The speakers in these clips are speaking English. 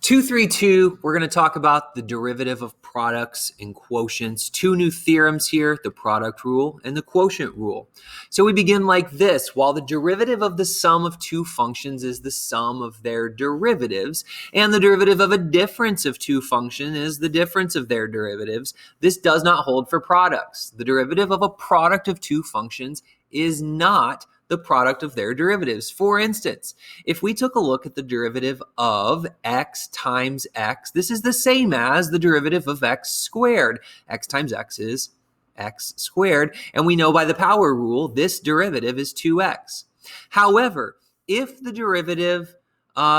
232, we're going to talk about the derivative of products and quotients. Two new theorems here, the product rule and the quotient rule. So we begin like this. While the derivative of the sum of two functions is the sum of their derivatives, and the derivative of a difference of two functions is the difference of their derivatives, this does not hold for products. The derivative of a product of two functions is not the product of their derivatives. For instance, if we took a look at the derivative of x times x, this is the same as the derivative of x squared. X times x is x squared, and we know by the power rule this derivative is 2x. However, if the derivative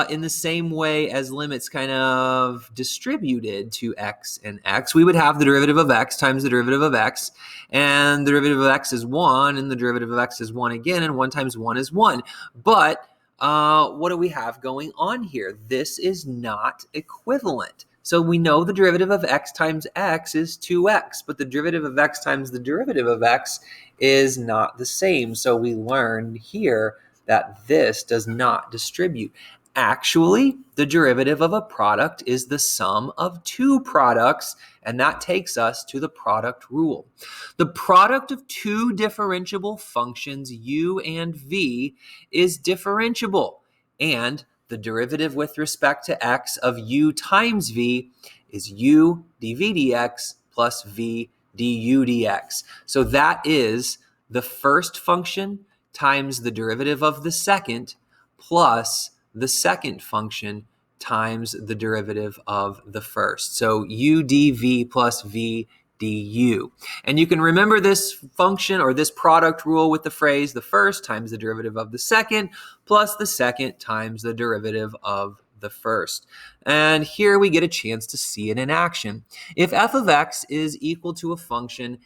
in the same way as limits kind of distributed to x and x, we would have the derivative of x times the derivative of x, and the derivative of x is 1, and the derivative of x is 1 again, and 1 times 1 is 1. But what do we have going on here? This is not equivalent. So we know the derivative of x times x is 2x, but the derivative of x times the derivative of x is not the same. So we learned here that this does not distribute. Actually, the derivative of a product is the sum of two products, and that takes us to the product rule. The product of two differentiable functions u and v is differentiable, and the derivative with respect to x of u times v is u dv dx plus v du dx. So that is the first function times the derivative of the second plus the second function times the derivative of the first. So u dv plus v du. And you can remember this function or this product rule with the phrase the first times the derivative of the second plus the second times the derivative of the first. And here we get a chance to see it in action. If f of x is equal to a function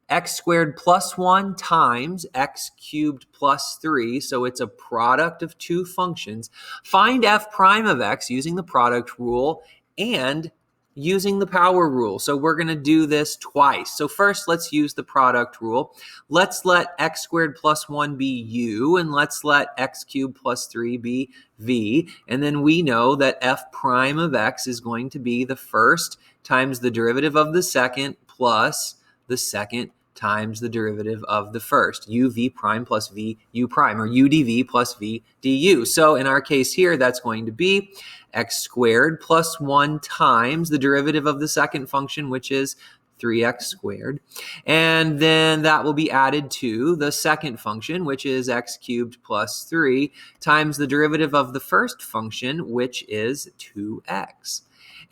x squared plus 1 times x cubed plus 3, so it's a product of two functions, find f prime of x using the product rule and using the power rule. So we're going to do this twice. So first, let's use the product rule. Let's let x squared plus 1 be u, and let's let x cubed plus 3 be v. And then we know that f prime of x is going to be the first times the derivative of the second plus the second times the derivative of the first, u v prime plus v u prime, or u dv plus v du. So in our case here, that's going to be x squared plus 1 times the derivative of the second function, which is 3x squared. And then that will be added to the second function, which is x cubed plus 3, times the derivative of the first function, which is 2x.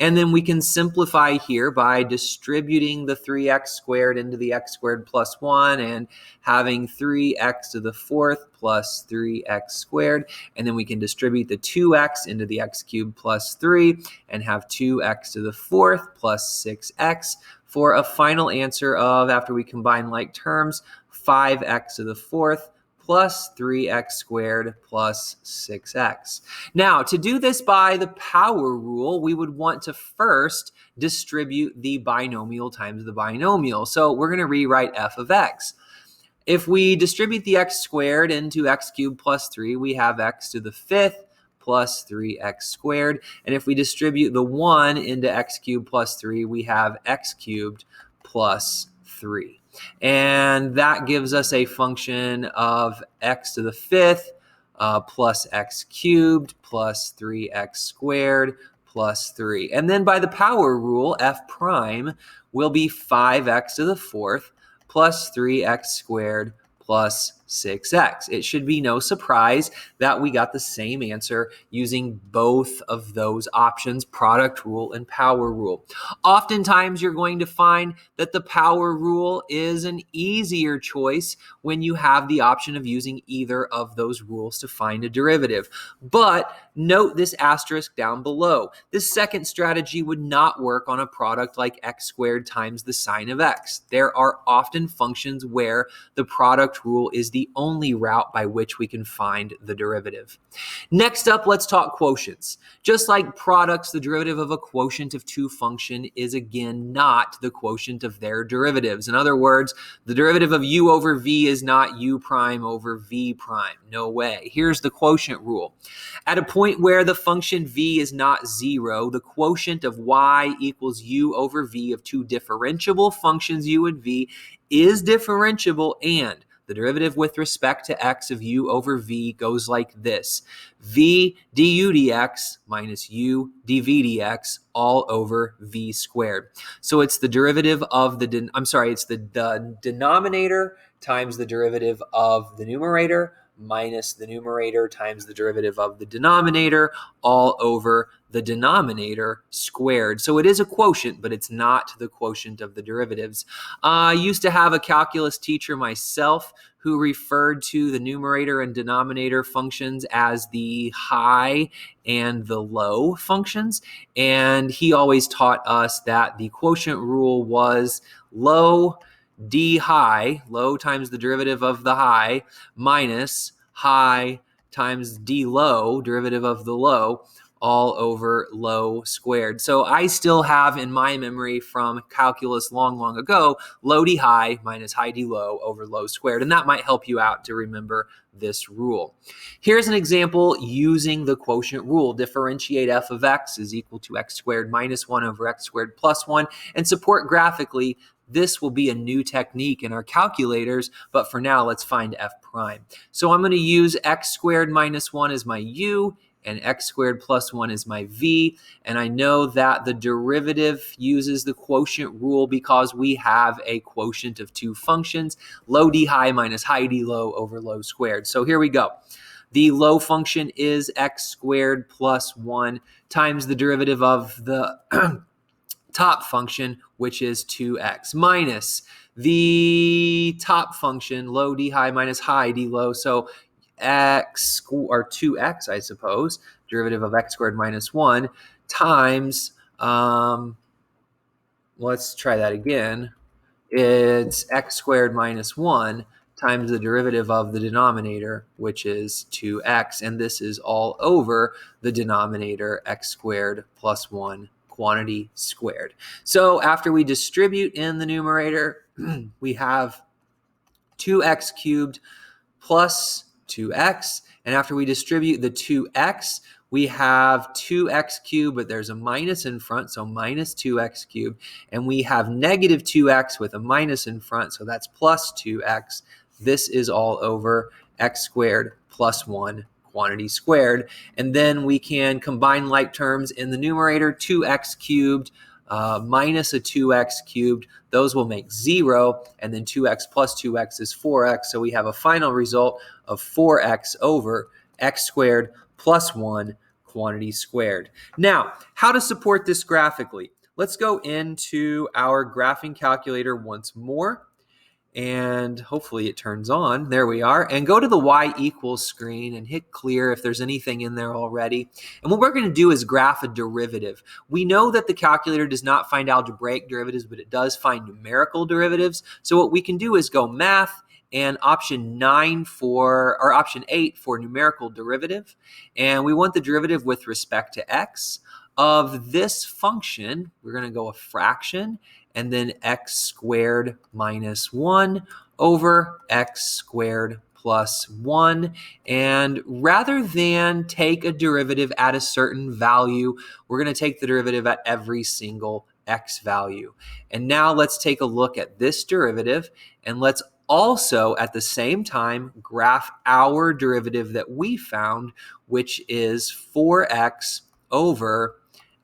And then we can simplify here by distributing the 3x squared into the x squared plus 1 and having 3x to the fourth plus 3x squared. And then we can distribute the 2x into the x cubed plus 3 and have 2x to the fourth plus 6x for a final answer of, after we combine like terms, 5x to the fourth plus 3x squared plus 6x. Now, to do this by the power rule, we would want to first distribute the binomial times the binomial. So we're going to rewrite f of x. If we distribute the x squared into x cubed plus 3, we have x to the fifth plus 3x squared. And if we distribute the 1 into x cubed plus 3, we have x cubed plus 3. And that gives us a function of x to the fifth plus x cubed plus 3x squared plus 3. And then by the power rule, f prime will be 5x to the fourth plus 3x squared plus 6x. It should be no surprise that we got the same answer using both of those options, product rule and power rule. Oftentimes, you're going to find that the power rule is an easier choice when you have the option of using either of those rules to find a derivative. But note this asterisk down below. This second strategy would not work on a product like x squared times the sine of x. There are often functions where the product rule is the only route by which we can find the derivative. Next up, let's talk quotients. Just like products, the derivative of a quotient of two function is again not the quotient of their derivatives. In other words, the derivative of u over v is not u prime over v prime. No way. Here's the quotient rule. At a point where the function v is not 0, the quotient of y equals u over v of two differentiable functions u and v is differentiable, and the derivative with respect to x of u over v goes like this: v du dx minus u dv dx all over v squared. So it's the derivative of the denominator times the derivative of the numerator minus the numerator times the derivative of the denominator all over the denominator squared. So it is a quotient, but it's not the quotient of the derivatives. I used to have a calculus teacher myself who referred to the numerator and denominator functions as the high and the low functions. And he always taught us that the quotient rule was low d high, low times the derivative of the high, minus high times d low, derivative of the low, all over low squared. So I still have in my memory from calculus long ago, low d high minus high d low over low squared. And that might help you out to remember this rule. Here's an example using the quotient rule. Differentiate f of x is equal to x squared minus 1 over x squared plus 1, and support graphically. This will be a new technique in our calculators, but for now, let's find f prime. So I'm going to use x squared minus 1 as my u, and x squared plus 1 is my v, and I know that the derivative uses the quotient rule because we have a quotient of two functions, low d high minus high d low over low squared. So here we go. The low function is x squared plus 1 times the derivative of the top function, which is 2x, minus the top function, low d high minus high d low, so x, or 2x, I suppose, derivative of x squared minus 1, times, let's try that again, it's x squared minus 1 times the derivative of the denominator, which is 2x, and this is all over the denominator, x squared plus 1 quantity squared. So after we distribute in the numerator, we have 2x cubed plus 2x, and after we distribute the 2x, we have 2x cubed, but there's a minus in front, so minus 2x cubed, and we have negative 2x with a minus in front, so that's plus 2x. This is all over x squared plus 1 quantity squared, and then we can combine like terms in the numerator. 2x cubed minus a 2x cubed, those will make 0, and then 2x plus 2x is 4x, so we have a final result of 4x over x squared plus 1 quantity squared. Now, how to support this graphically? Let's go into our graphing calculator once more, and hopefully it turns on. There we are. And go to the y equals screen and hit clear if there's anything in there already. And what we're going to do is graph a derivative. We know that the calculator does not find algebraic derivatives, but it does find numerical derivatives. So what we can do is go math and option 8 for numerical derivative. And we want the derivative with respect to x of this function. We're going to go a fraction, and then x squared minus 1 over x squared plus 1. And rather than take a derivative at a certain value, we're going to take the derivative at every single x value. And now let's take a look at this derivative, and let's also at the same time graph our derivative that we found, which is 4x over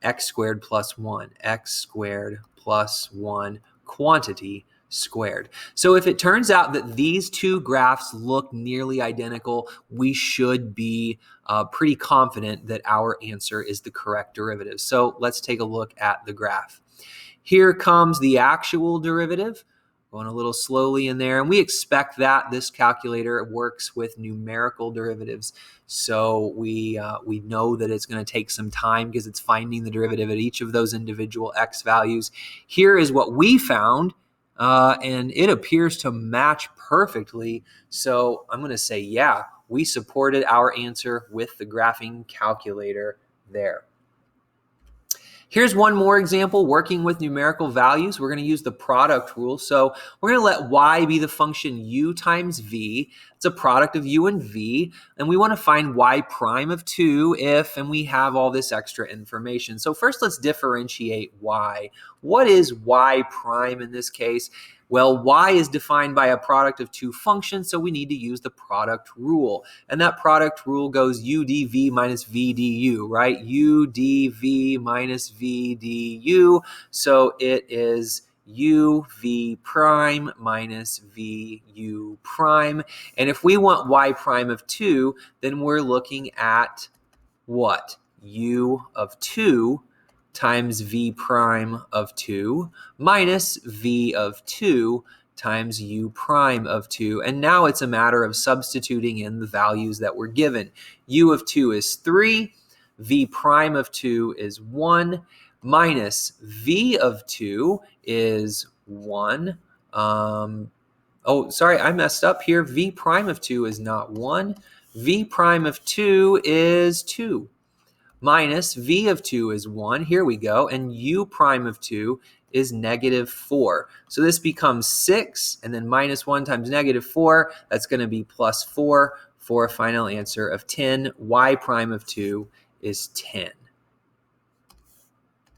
x squared plus 1, x squared plus 1 quantity squared. So if it turns out that these two graphs look nearly identical, we should be pretty confident that our answer is the correct derivative. So let's take a look at the graph. Here comes the actual derivative, going a little slowly in there, and we expect that this calculator works with numerical derivatives, so we know that it's going to take some time because it's finding the derivative at each of those individual x values. Here is what we found and it appears to match perfectly. So I'm going to say, yeah, we supported our answer with the graphing calculator there. Here's one more example working with numerical values. We're going to use the product rule. So we're going to let y be the function u times v. It's a product of u and v. And we want to find y prime of 2 if, and we have all this extra information. So first let's differentiate y. What is y prime in this case? Well, y is defined by a product of two functions, so we need to use the product rule. And that product rule goes u dv minus v du, right? u dv minus v du. So it is u v prime minus v u prime. And if we want y prime of 2, then we're looking at what? U of 2 times v prime of 2 minus v of 2 times u prime of 2. And now it's a matter of substituting in the values that were given. U of 2 is 3, v prime of 2 is 1, minus v of 2 is 1. Oh, sorry, I messed up here. V prime of 2 is not 1. V prime of 2 is 2. Minus v of 2 is 1. Here we go. And u prime of 2 is negative 4. So this becomes 6, and then minus 1 times negative 4. That's going to be plus 4 for a final answer of 10. Y prime of 2 is 10.